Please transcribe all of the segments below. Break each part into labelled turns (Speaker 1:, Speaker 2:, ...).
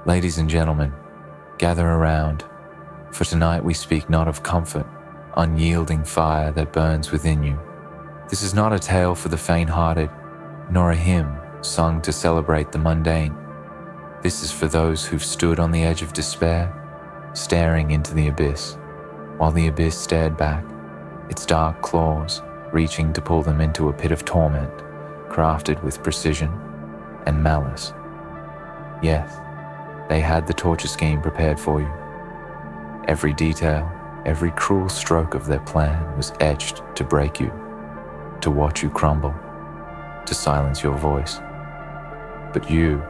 Speaker 1: Ladies and gentlemen, gather around, for tonight we speak not of comfort, unyielding fire that burns within you. This is not a tale for the faint-hearted, nor a hymn sung to celebrate the mundane. This is for those who've stood on the edge of despair, staring into the abyss, while the abyss stared back, its dark claws reaching to pull them into a pit of torment, crafted with precision and malice. Yes, they had the torture scheme prepared for you. Every detail, every cruel stroke of their plan was etched to break you, to watch you crumble, to silence your voice. But you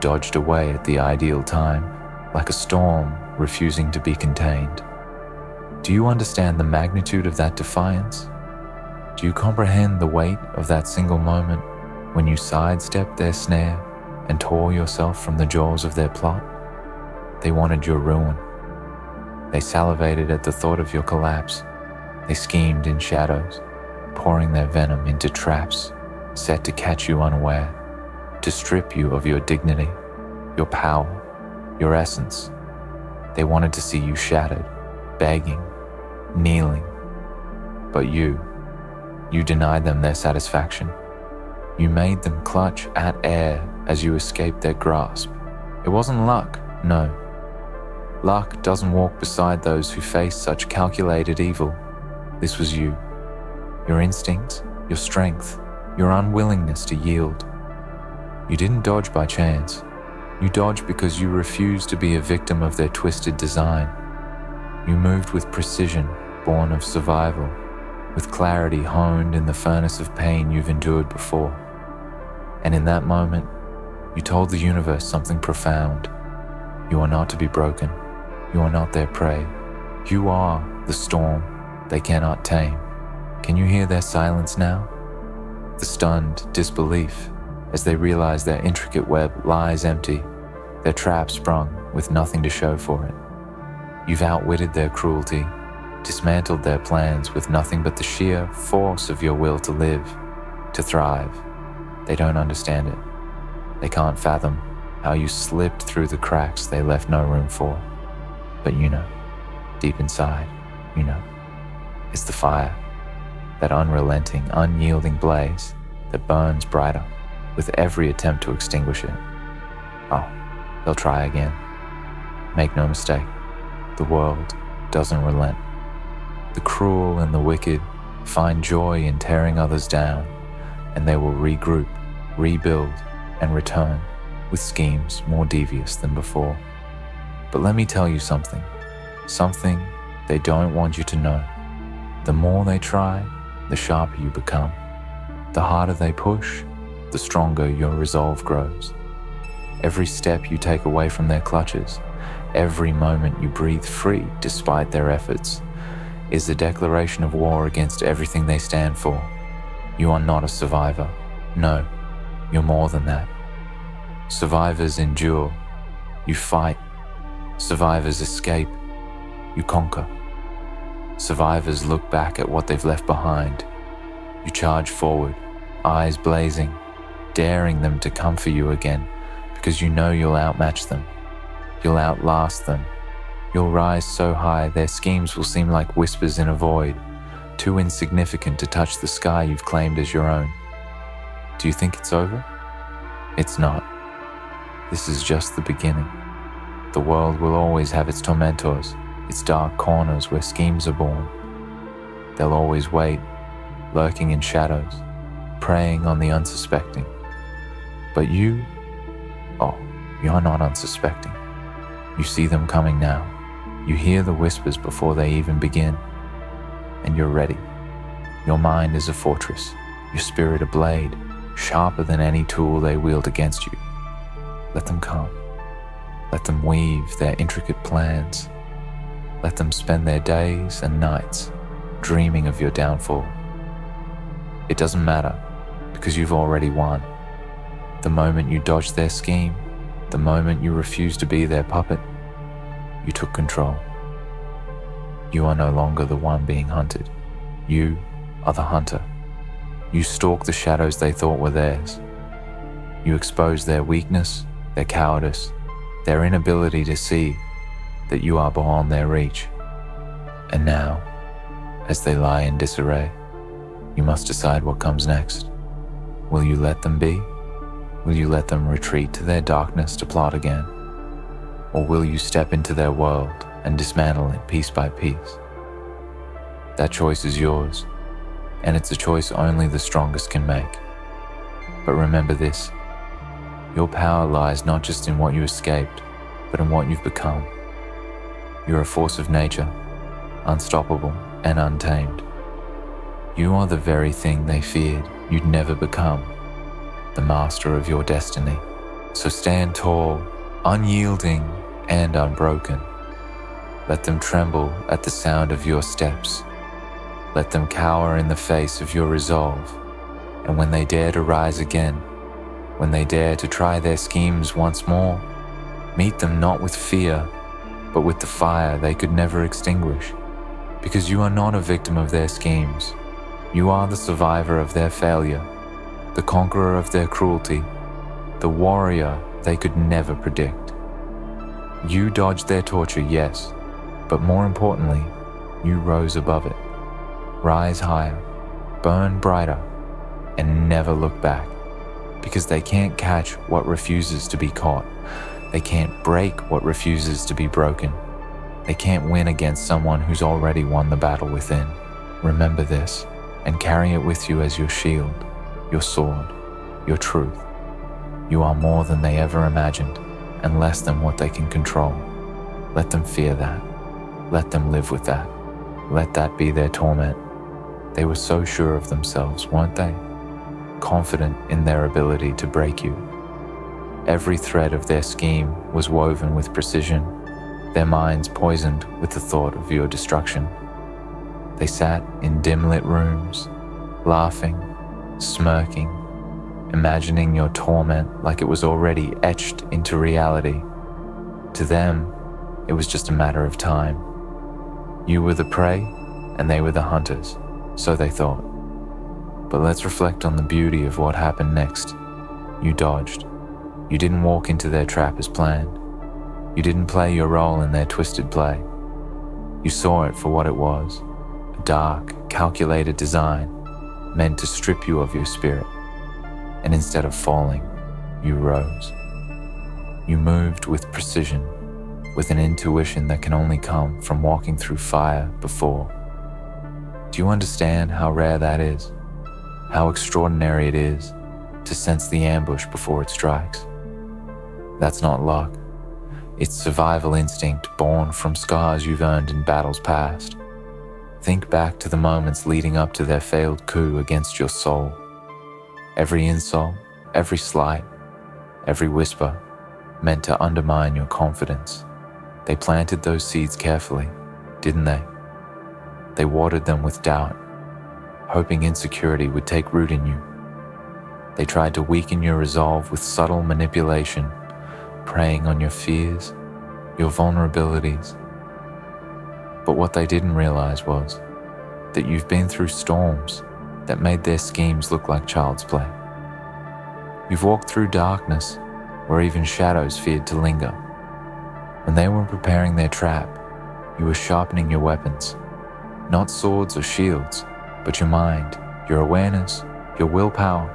Speaker 1: dodged away at the ideal time, like a storm refusing to be contained. Do you understand the magnitude of that defiance? Do you comprehend the weight of that single moment when you sidestepped their snare and tore yourself from the jaws of their plot? They wanted your ruin. They salivated at the thought of your collapse. They schemed in shadows, pouring their venom into traps set to catch you unaware, to strip you of your dignity, your power, your essence. They wanted to see you shattered, begging, kneeling. But you denied them their satisfaction. You made them clutch at air as you escaped their grasp. It wasn't luck, no. Luck doesn't walk beside those who face such calculated evil. This was you. Your instincts, your strength, your unwillingness to yield. You didn't dodge by chance. You dodged because you refused to be a victim of their twisted design. You moved with precision, born of survival, with clarity honed in the furnace of pain you've endured before. And in that moment, you told the universe something profound. You are not to be broken. You are not their prey. You are the storm they cannot tame. Can you hear their silence now? The stunned disbelief as they realize their intricate web lies empty, their trap sprung with nothing to show for it. You've outwitted their cruelty, dismantled their plans with nothing but the sheer force of your will to live, to thrive. They don't understand it. They can't fathom how you slipped through the cracks they left no room for. But you know, deep inside, you know, it's the fire, that unrelenting, unyielding blaze that burns brighter with every attempt to extinguish it. Oh, they'll try again. Make no mistake, the world doesn't relent. The cruel and the wicked find joy in tearing others down, and they will regroup, rebuild, and return with schemes more devious than before. But let me tell you something they don't want you to know. The more they try, the sharper you become. The harder they push, the stronger your resolve grows. Every step you take away from their clutches, every moment you breathe free despite their efforts, is a declaration of war against everything they stand for. You are not a survivor. No, you're more than that. Survivors endure. You fight. Survivors escape. You conquer. Survivors look back at what they've left behind. You charge forward, eyes blazing, daring them to come for you again, because you know you'll outmatch them. You'll outlast them. You'll rise so high their schemes will seem like whispers in a void, too insignificant to touch the sky you've claimed as your own. Do you think it's over? It's not. This is just the beginning. The world will always have its tormentors, its dark corners where schemes are born. They'll always wait, lurking in shadows, preying on the unsuspecting. But you, you're not unsuspecting. You see them coming now. You hear the whispers before they even begin. And you're ready. Your mind is a fortress, your spirit a blade, sharper than any tool they wield against you. Let them come. Let them weave their intricate plans. Let them spend their days and nights dreaming of your downfall. It doesn't matter, because you've already won. The moment you dodged their scheme, the moment you refused to be their puppet, you took control. You are no longer the one being hunted. You are the hunter. You stalk the shadows they thought were theirs. You expose their weakness, their cowardice, their inability to see that you are beyond their reach. And now, as they lie in disarray, you must decide what comes next. Will you let them be? Will you let them retreat to their darkness to plot again? Or will you step into their world and dismantle it piece by piece? That choice is yours, and it's a choice only the strongest can make. But remember this, your power lies not just in what you escaped, but in what you've become. You're a force of nature, unstoppable and untamed. You are the very thing they feared you'd never become, the master of your destiny. So stand tall, unyielding and unbroken. Let them tremble at the sound of your steps. Let them cower in the face of your resolve. And when they dare to rise again, when they dare to try their schemes once more, meet them not with fear, but with the fire they could never extinguish. Because you are not a victim of their schemes. You are the survivor of their failure, the conqueror of their cruelty, the warrior they could never predict. You dodged their torture, yes, but more importantly, you rose above it. Rise higher, burn brighter, and never look back, because they can't catch what refuses to be caught. They can't break what refuses to be broken. They can't win against someone who's already won the battle within. Remember this, and carry it with you as your shield, your sword, your truth. You are more than they ever imagined, and less than what they can control. Let them fear that. Let them live with that. Let that be their torment. They were so sure of themselves, weren't they? Confident in their ability to break you. Every thread of their scheme was woven with precision, their minds poisoned with the thought of your destruction. They sat in dim-lit rooms, laughing, smirking, imagining your torment like it was already etched into reality. To them, it was just a matter of time. You were the prey, and they were the hunters, so they thought. But let's reflect on the beauty of what happened next. You dodged. You didn't walk into their trap as planned. You didn't play your role in their twisted play. You saw it for what it was, a dark, calculated design meant to strip you of your spirit. And instead of falling, you rose. You moved with precision, with an intuition that can only come from walking through fire before. Do you understand how rare that is? How extraordinary it is to sense the ambush before it strikes? That's not luck. It's survival instinct born from scars you've earned in battles past. Think back to the moments leading up to their failed coup against your soul. Every insult, every slight, every whisper meant to undermine your confidence. They planted those seeds carefully, didn't they? They watered them with doubt, hoping insecurity would take root in you. They tried to weaken your resolve with subtle manipulation, preying on your fears, your vulnerabilities. But what they didn't realize was that you've been through storms that made their schemes look like child's play. You've walked through darkness where even shadows feared to linger. When they were preparing their trap, you were sharpening your weapons, not swords or shields, but your mind, your awareness, your willpower,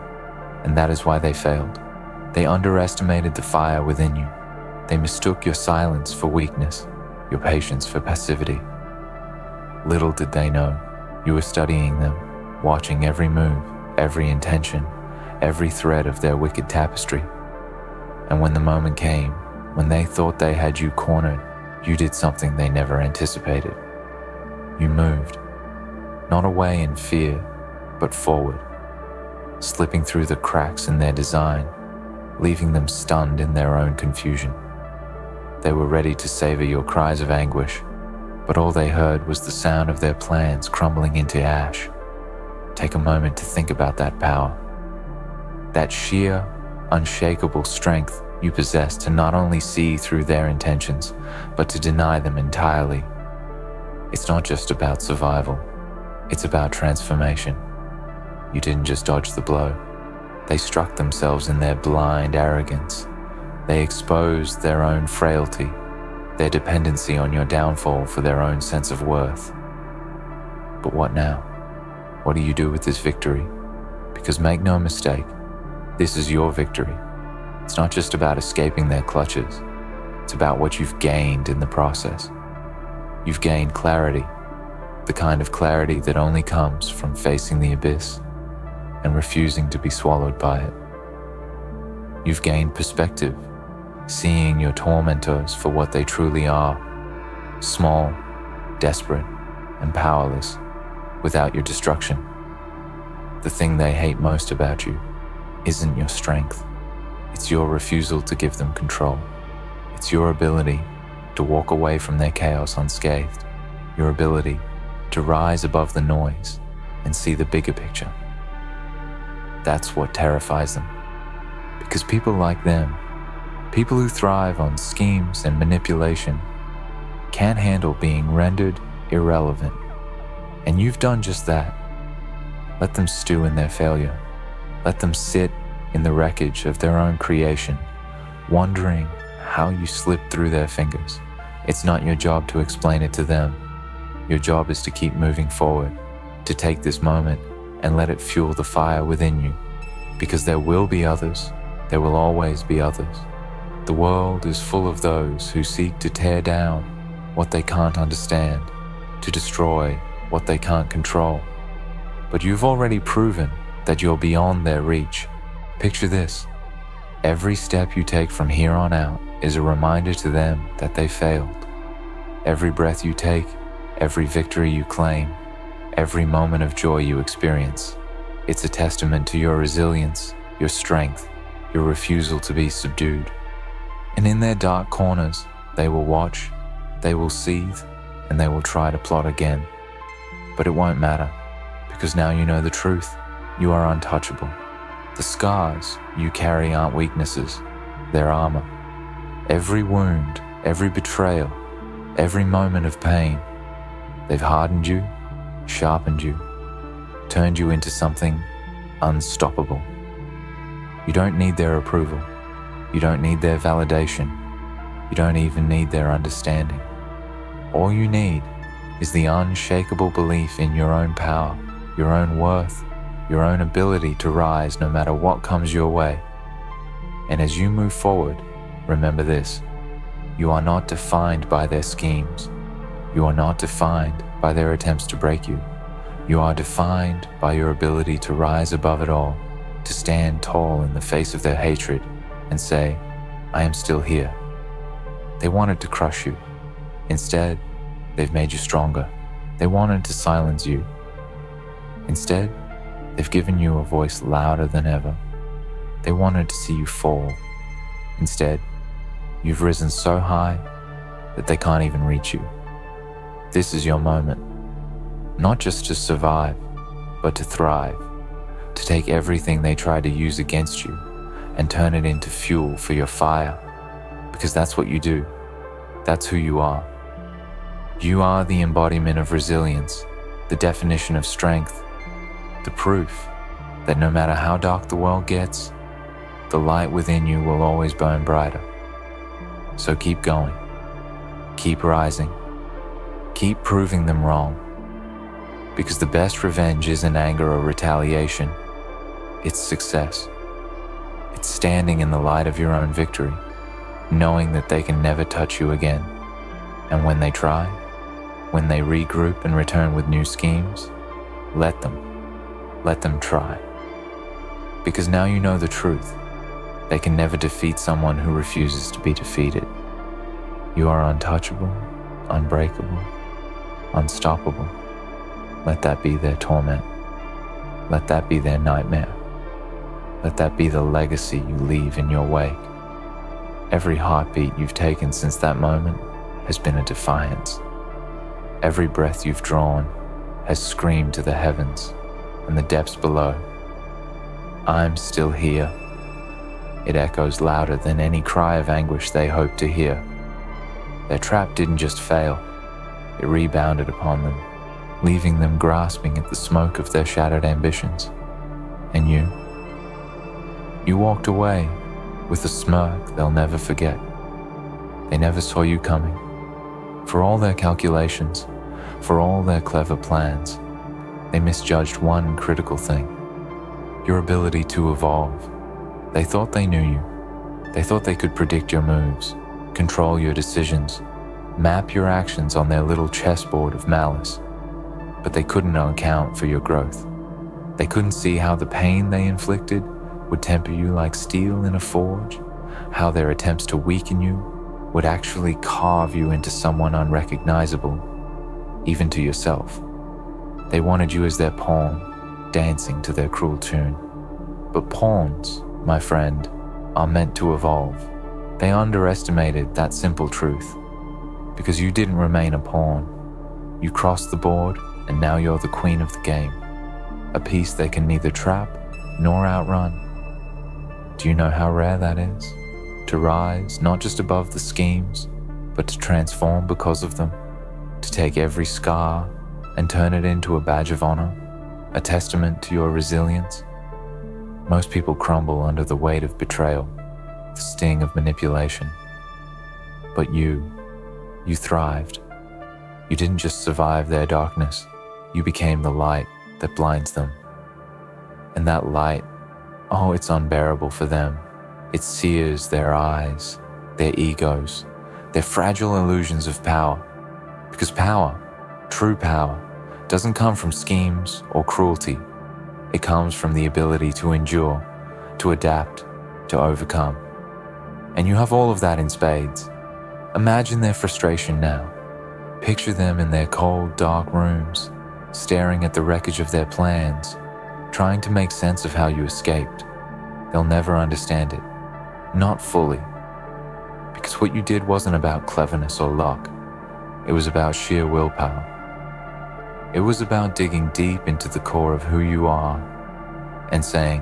Speaker 1: and that is why they failed. They underestimated the fire within you. They mistook your silence for weakness, your patience for passivity. Little did they know, you were studying them, watching every move, every intention, every thread of their wicked tapestry. And when the moment came, when they thought they had you cornered, you did something they never anticipated. You moved, not away in fear, but forward, slipping through the cracks in their design, leaving them stunned in their own confusion. They were ready to savor your cries of anguish, but all they heard was the sound of their plans crumbling into ash. Take a moment to think about that power, that sheer, unshakable strength you possess to not only see through their intentions, but to deny them entirely. It's not just about survival, it's about transformation. You didn't just dodge the blow. They struck themselves in their blind arrogance, They expose their own frailty, their dependency on your downfall for their own sense of worth. But what now? What do you do with this victory? Because make no mistake, this is your victory. It's not just about escaping their clutches. It's about what you've gained in the process. You've gained clarity, the kind of clarity that only comes from facing the abyss and refusing to be swallowed by it. You've gained perspective, seeing your tormentors for what they truly are, small, desperate, and powerless, without your destruction. The thing they hate most about you isn't your strength. It's your refusal to give them control. It's your ability to walk away from their chaos unscathed, your ability to rise above the noise and see the bigger picture. That's what terrifies them. Because people like them, people who thrive on schemes and manipulation, can't handle being rendered irrelevant. And you've done just that. Let them stew in their failure. Let them sit in the wreckage of their own creation, wondering how you slipped through their fingers. It's not your job to explain it to them. Your job is to keep moving forward, to take this moment and let it fuel the fire within you. Because there will be others. There will always be others. The world is full of those who seek to tear down what they can't understand, to destroy what they can't control. But you've already proven that you're beyond their reach. Picture this. Every step you take from here on out is a reminder to them that they failed. Every breath you take, every victory you claim, every moment of joy you experience, it's a testament to your resilience, your strength, your refusal to be subdued. And in their dark corners, they will watch, they will seethe, and they will try to plot again. But it won't matter, because now you know the truth. You are untouchable. The scars you carry aren't weaknesses, they're armor. Every wound, every betrayal, every moment of pain, they've hardened you, sharpened you, turned you into something unstoppable. You don't need their approval. You don't need their validation. You don't even need their understanding. All you need is the unshakable belief in your own power, your own worth, your own ability to rise no matter what comes your way. And as you move forward, remember this: you are not defined by their schemes. You are not defined by their attempts to break you. You are defined by your ability to rise above it all, to stand tall in the face of their hatred and say, I am still here. They wanted to crush you. Instead, they've made you stronger. They wanted to silence you. Instead, they've given you a voice louder than ever. They wanted to see you fall. Instead, you've risen so high that they can't even reach you. This is your moment, not just to survive, but to thrive, to take everything they tried to use against you and turn it into fuel for your fire, because that's what you do. That's who you are. You are the embodiment of resilience, the definition of strength, the proof that no matter how dark the world gets, the light within you will always burn brighter. So keep going, keep rising, keep proving them wrong, because the best revenge isn't anger or retaliation, it's success. It's standing in the light of your own victory, knowing that they can never touch you again. And when they try, when they regroup and return with new schemes, let them try. Because now you know the truth. They can never defeat someone who refuses to be defeated. You are untouchable, unbreakable, unstoppable. Let that be their torment. Let that be their nightmare. Let that be the legacy you leave in your wake. Every heartbeat you've taken since that moment has been a defiance. Every breath you've drawn has screamed to the heavens and the depths below. I'm still here. It echoes louder than any cry of anguish they hoped to hear. Their trap didn't just fail, it rebounded upon them, leaving them grasping at the smoke of their shattered ambitions. And you walked away, with a smirk they'll never forget. They never saw you coming. For all their calculations, for all their clever plans, they misjudged one critical thing: your ability to evolve. They thought they knew you. They thought they could predict your moves, control your decisions, map your actions on their little chessboard of malice. But they couldn't account for your growth. They couldn't see how the pain they inflicted would temper you like steel in a forge, how their attempts to weaken you would actually carve you into someone unrecognizable, even to yourself. They wanted you as their pawn, dancing to their cruel tune. But pawns, my friend, are meant to evolve. They underestimated that simple truth, because you didn't remain a pawn. You crossed the board, and now you're the queen of the game, a piece they can neither trap nor outrun. Do you know how rare that is? To rise not just above the schemes, but to transform because of them, to take every scar and turn it into a badge of honor, a testament to your resilience. Most people crumble under the weight of betrayal, the sting of manipulation. But you thrived. You didn't just survive their darkness, you became the light that blinds them. And that light, oh, it's unbearable for them. It sears their eyes, their egos, their fragile illusions of power. Because power, true power, doesn't come from schemes or cruelty. It comes from the ability to endure, to adapt, to overcome. And you have all of that in spades. Imagine their frustration now. Picture them in their cold, dark rooms, staring at the wreckage of their plans, trying to make sense of how you escaped. They'll never understand it. Not fully. Because what you did wasn't about cleverness or luck. It was about sheer willpower. It was about digging deep into the core of who you are and saying,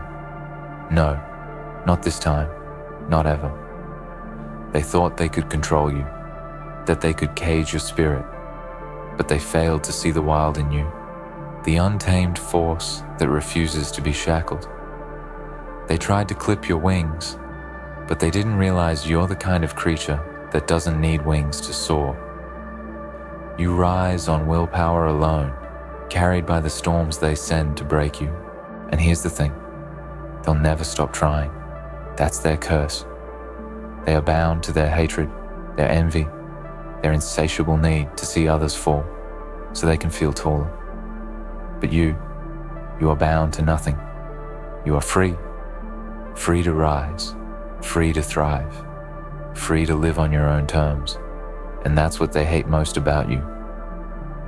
Speaker 1: no, not this time, not ever. They thought they could control you, that they could cage your spirit, but they failed to see the wild in you, the untamed force that refuses to be shackled. They tried to clip your wings, but they didn't realize you're the kind of creature that doesn't need wings to soar. You rise on willpower alone, carried by the storms they send to break you. And here's the thing, they'll never stop trying. That's their curse. They are bound to their hatred, their envy, their insatiable need to see others fall, so they can feel taller. But you are bound to nothing. You are free, free to rise, free to thrive, free to live on your own terms. And that's what they hate most about you.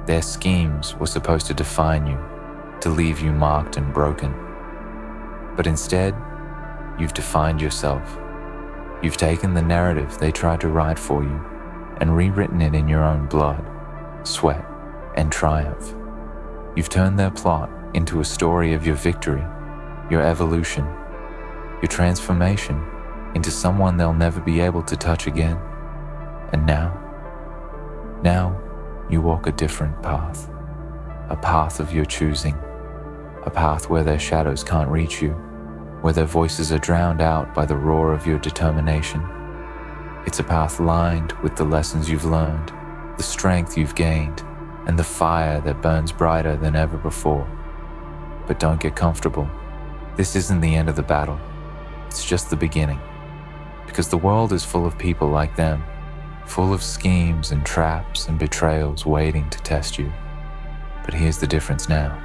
Speaker 1: Their schemes were supposed to define you, to leave you marked and broken. But instead, you've defined yourself. You've taken the narrative they tried to write for you and rewritten it in your own blood, sweat, and triumph. You've turned their plot into a story of your victory, your evolution, your transformation into someone they'll never be able to touch again. And now you walk a different path, a path of your choosing, a path where their shadows can't reach you, where their voices are drowned out by the roar of your determination. It's a path lined with the lessons you've learned, the strength you've gained, and the fire that burns brighter than ever before. But don't get comfortable. This isn't the end of the battle. It's just the beginning. Because the world is full of people like them, full of schemes and traps and betrayals waiting to test you. But here's the difference now.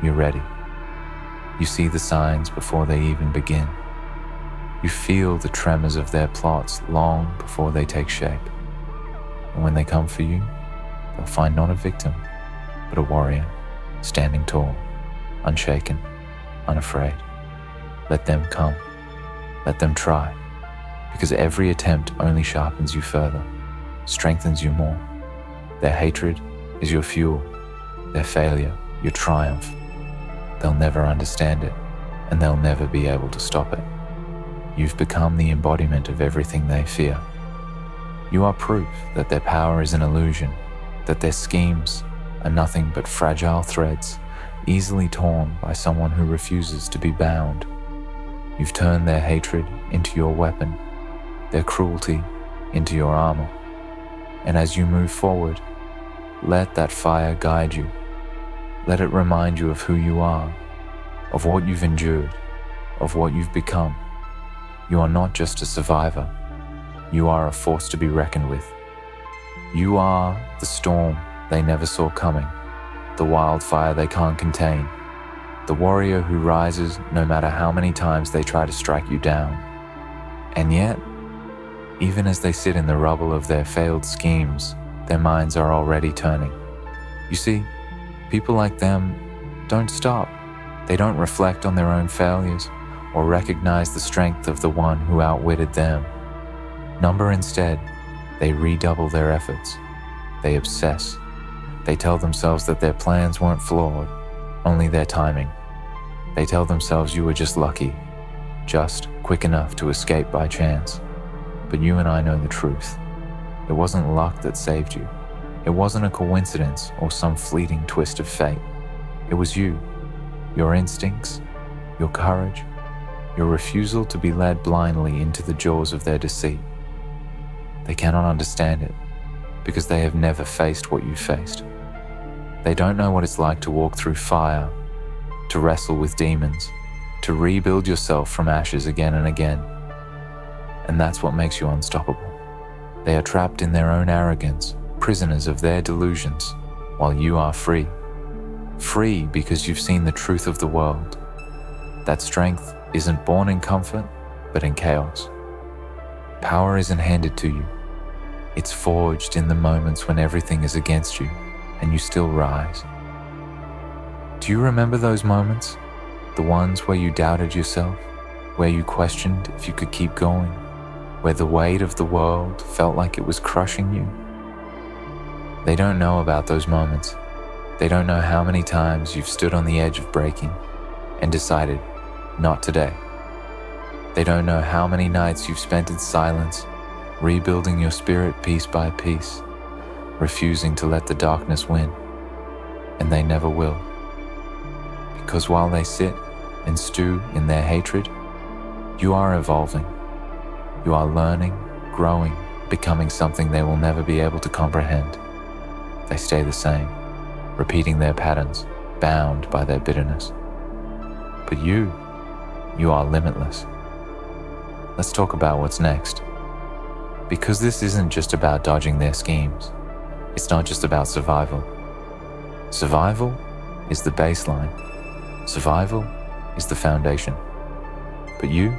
Speaker 1: You're ready. You see the signs before they even begin. You feel the tremors of their plots long before they take shape. And when they come for you, they'll find not a victim, but a warrior, standing tall, unshaken, unafraid. Let them come. Let them try. Because every attempt only sharpens you further, strengthens you more. Their hatred is your fuel, their failure, your triumph. They'll never understand it, and they'll never be able to stop it. You've become the embodiment of everything they fear. You are proof that their power is an illusion, that their schemes are nothing but fragile threads, easily torn by someone who refuses to be bound. You've turned their hatred into your weapon, their cruelty into your armor. And as you move forward, let that fire guide you. Let it remind you of who you are, of what you've endured, of what you've become. You are not just a survivor. You are a force to be reckoned with. You are the storm they never saw coming, the wildfire they can't contain, the warrior who rises no matter how many times they try to strike you down. And yet, even as they sit in the rubble of their failed schemes, their minds are already turning. You see, people like them don't stop. They don't reflect on their own failures or recognize the strength of the one who outwitted them. Number instead, they redouble their efforts. They obsess. They tell themselves that their plans weren't flawed, only their timing. They tell themselves you were just lucky, just quick enough to escape by chance. But you and I know the truth. It wasn't luck that saved you. It wasn't a coincidence or some fleeting twist of fate. It was you, your instincts, your courage, your refusal to be led blindly into the jaws of their deceit. They cannot understand it because they have never faced what you faced. They don't know what it's like to walk through fire, to wrestle with demons, to rebuild yourself from ashes again and again. And that's what makes you unstoppable. They are trapped in their own arrogance, prisoners of their delusions, while you are free. Free because you've seen the truth of the world. That strength isn't born in comfort, but in chaos. Power isn't handed to you. It's forged in the moments when everything is against you and you still rise. Do you remember those moments? The ones where you doubted yourself, where you questioned if you could keep going, where the weight of the world felt like it was crushing you? They don't know about those moments. They don't know how many times you've stood on the edge of breaking and decided, not today. They don't know how many nights you've spent in silence, rebuilding your spirit piece by piece, refusing to let the darkness win. And they never will. Because while they sit and stew in their hatred, you are evolving. You are learning, growing, becoming something they will never be able to comprehend. They stay the same, repeating their patterns, bound by their bitterness. But you are limitless. Let's talk about what's next. Because this isn't just about dodging their schemes. It's not just about survival. Survival is the baseline. Survival is the foundation. But you're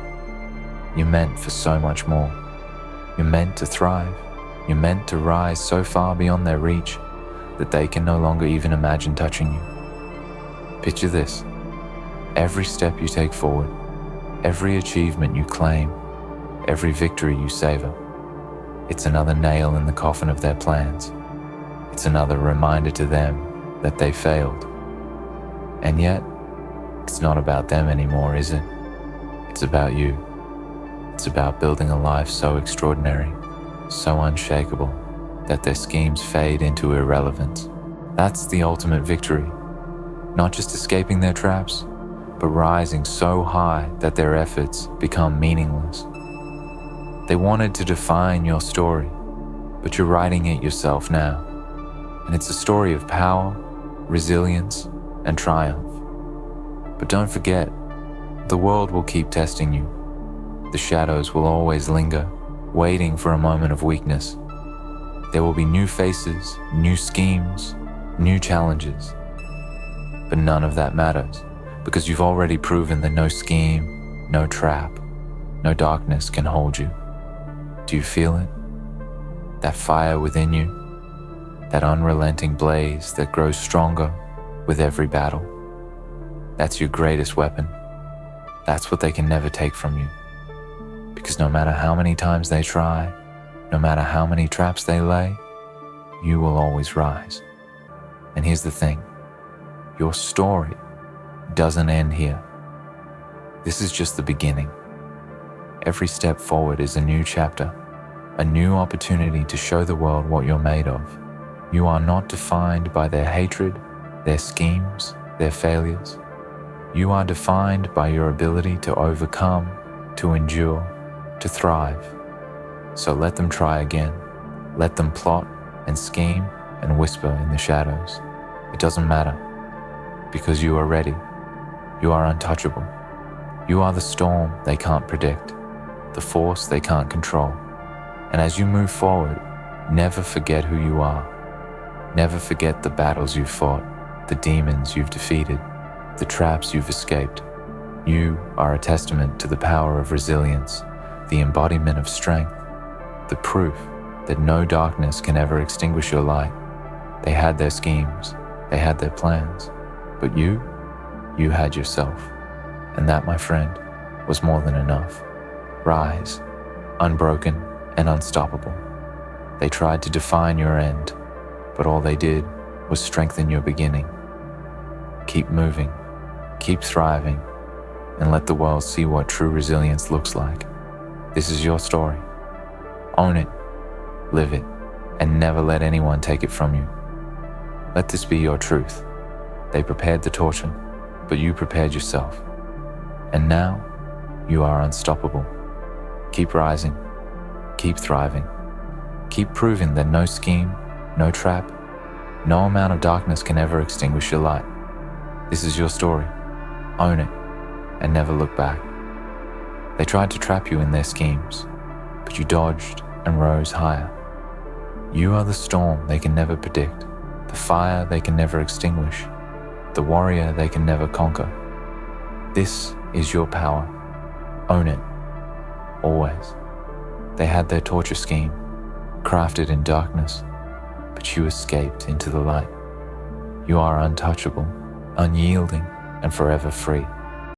Speaker 1: meant for so much more. You're meant to thrive. You're meant to rise so far beyond their reach that they can no longer even imagine touching you. Picture this. Every step you take forward, every achievement you claim, every victory you savor, it's another nail in the coffin of their plans. It's another reminder to them that they failed. And yet, it's not about them anymore, is it? It's about you. It's about building a life so extraordinary, so unshakable, that their schemes fade into irrelevance. That's the ultimate victory. Not just escaping their traps, but rising so high that their efforts become meaningless. They wanted to define your story, but you're writing it yourself now. And it's a story of power, resilience, and triumph. But don't forget, the world will keep testing you. The shadows will always linger, waiting for a moment of weakness. There will be new faces, new schemes, new challenges. But none of that matters, because you've already proven that no scheme, no trap, no darkness can hold you. Do you feel it? That fire within you? That unrelenting blaze that grows stronger with every battle? That's your greatest weapon. That's what they can never take from you. Because no matter how many times they try, no matter how many traps they lay, you will always rise. And here's the thing. Your story doesn't end here. This is just the beginning. Every step forward is a new chapter, a new opportunity to show the world what you're made of. You are not defined by their hatred, their schemes, their failures. You are defined by your ability to overcome, to endure, to thrive. So let them try again. Let them plot and scheme and whisper in the shadows. It doesn't matter, because you are ready. You are untouchable. You are the storm they can't predict, the force they can't control. And as you move forward, never forget who you are. Never forget the battles you've fought, the demons you've defeated, the traps you've escaped. You are a testament to the power of resilience, the embodiment of strength, the proof that no darkness can ever extinguish your light. They had their schemes, they had their plans, but you had yourself. And that, my friend, was more than enough. Rise, unbroken and unstoppable. They tried to define your end, but all they did was strengthen your beginning. Keep moving, keep thriving, and let the world see what true resilience looks like. This is your story. Own it, live it, and never let anyone take it from you. Let this be your truth. They prepared the torture, but you prepared yourself. And now, you are unstoppable. Keep rising, keep thriving, keep proving that no scheme, no trap, no amount of darkness can ever extinguish your light. This is your story. Own it, and never look back. They tried to trap you in their schemes, but you dodged and rose higher. You are the storm they can never predict, the fire they can never extinguish, the warrior they can never conquer. This is your power. Own it. Always. They had their torture scheme, crafted in darkness, but you escaped into the light. You are untouchable, unyielding, and forever free.